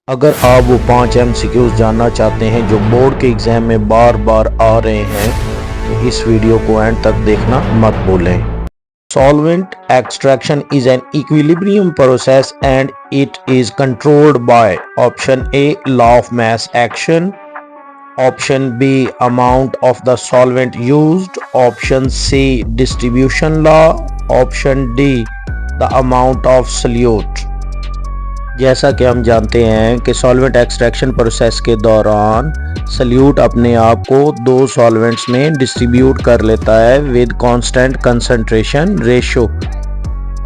अगर आप वो 5 MCQs जानना चाहते हैं जो बोर्ड के एग्जाम में बार बार आ रहे हैं तो इस वीडियो को एंड तक देखना मत भूलें। Solvent extraction is an equilibrium process and it is controlled by option A law of mass action, option B amount of the solvent used, option C distribution law, option D the amount of solute। जैसा कि हम जानते हैं कि solvent extraction process के दौरान salute अपने आप को दो सॉल्वेंट्स में डिस्ट्रीब्यूट कर लेता है विद कांस्टेंट कंसंट्रेशन रेशो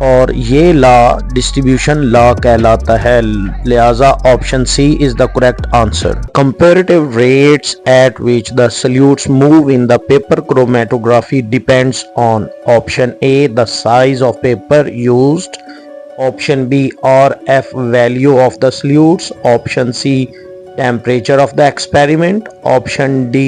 और ये लॉ डिस्ट्रीब्यूशन लॉ कहलाता है, लिहाजा option C is the correct answer. Comparative rates at which the solutes move in the paper chromatography depends on option A the size of paper used, option B RF value of the solutes, option C temperature of the experiment, option D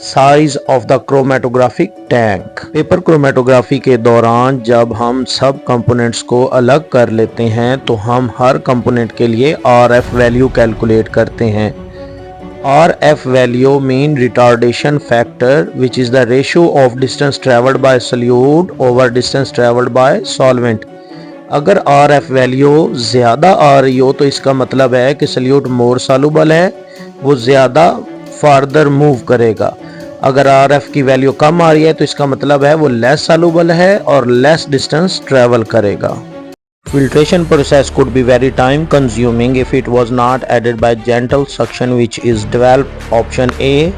size of the chromatographic tank। Paper chromatography के दौरान जब हम सब components को अलग कर लेते हैं तो हम हर कंपोनेंट के लिए RF वैल्यू कैलकुलेट करते हैं। RF value mean retardation factor which is the ratio of distance travelled by solute over distance travelled by solvent. अगर RF वैल्यू ज़्यादा आ रही हो तो इसका मतलब है कि सल्यूट मोर सॉल्युबल है, वो ज़्यादा फार्दर मूव करेगा। अगर RF की वैल्यू कम आ रही है तो इसका मतलब है वो लेस सॉल्युबल है और लेस डिस्टेंस ट्रैवल करेगा। Filtration process could be very time consuming if it was not aided by gentle suction which is developed. Option A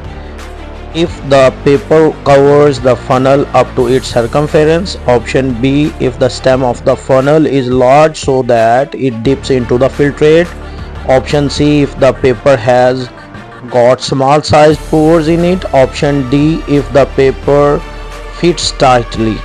if the paper covers the funnel up to its circumference, option B if the stem of the funnel is large so that it dips into the filtrate, option C if the paper has got small sized pores in it, option D if the paper fits tightly।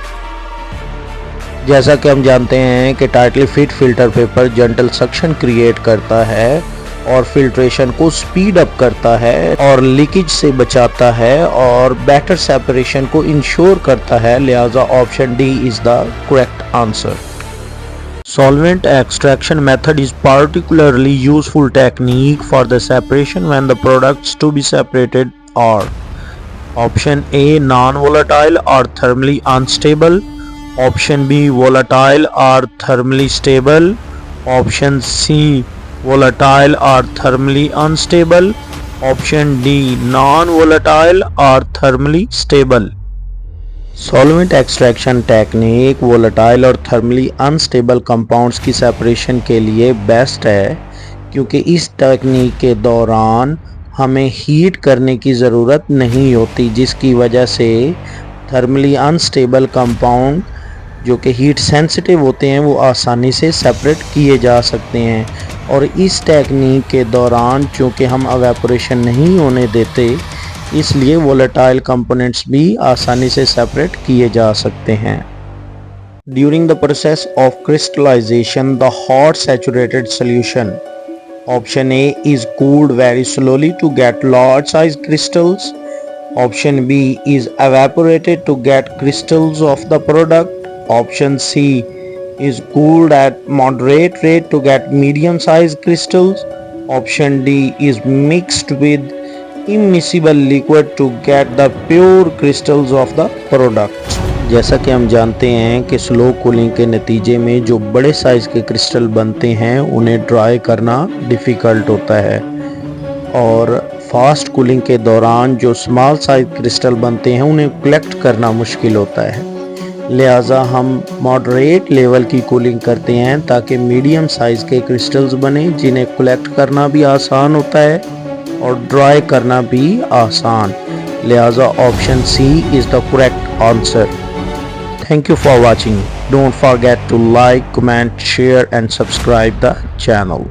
जैसा कि हम जानते हैं कि tightly fit filter paper gentle suction create करता है और filtration को स्पीड अप करता है और लीकेज से बचाता है और बेटर सेपरेशन को इंश्योर करता है, लिहाजा option D is the correct answer. Solvent extraction method is particularly useful technique for the separation when the products to be separated are option A non-volatile or thermally unstable, option B volatile or thermally stable, option C volatile or thermally unstable, option D non-volatile or thermally stable। Solvent extraction technique volatile और thermally unstable compounds की separation के लिए best है क्योंकि इस technique के दौरान हमें हीट करने की ज़रूरत नहीं होती, जिसकी वजह से थर्मली अनस्टेबल कंपाउंड जो कि हीट सेंसिटिव होते हैं वो आसानी से सेपरेट किए जा सकते हैं। और इस टेक्निक के दौरान चूँकि हम एवेपोरेशन नहीं होने देते इसलिए वोलेटाइल कंपोनेंट्स भी आसानी से सेपरेट किए जा सकते हैं। During the process of crystallisation the hot saturated solution option A is cooled very slowly to get large size crystals, option B is evaporated to get crystals of the product, option C is cooled at moderate rate to get medium sized crystals, option D is mixed with immiscible liquid to get the pure crystals of the product। जैसा कि हम जानते हैं कि slow cooling के नतीजे में जो बड़े साइज के क्रिस्टल बनते हैं उन्हें ड्राई करना डिफ़िकल्ट होता है और फास्ट कूलिंग के दौरान जो स्मॉल साइज क्रिस्टल बनते हैं उन्हें कलेक्ट करना मुश्किल होता है, लिहाजा हम मॉडरेट लेवल की कूलिंग करते हैं ताकि मीडियम साइज़ के क्रिस्टल्स बने जिन्हें कलेक्ट करना भी आसान होता है और ड्राई करना भी आसान, लिहाजा option C is the correct answer. Thank you for watching. Don't forget to like, comment, share and subscribe the channel.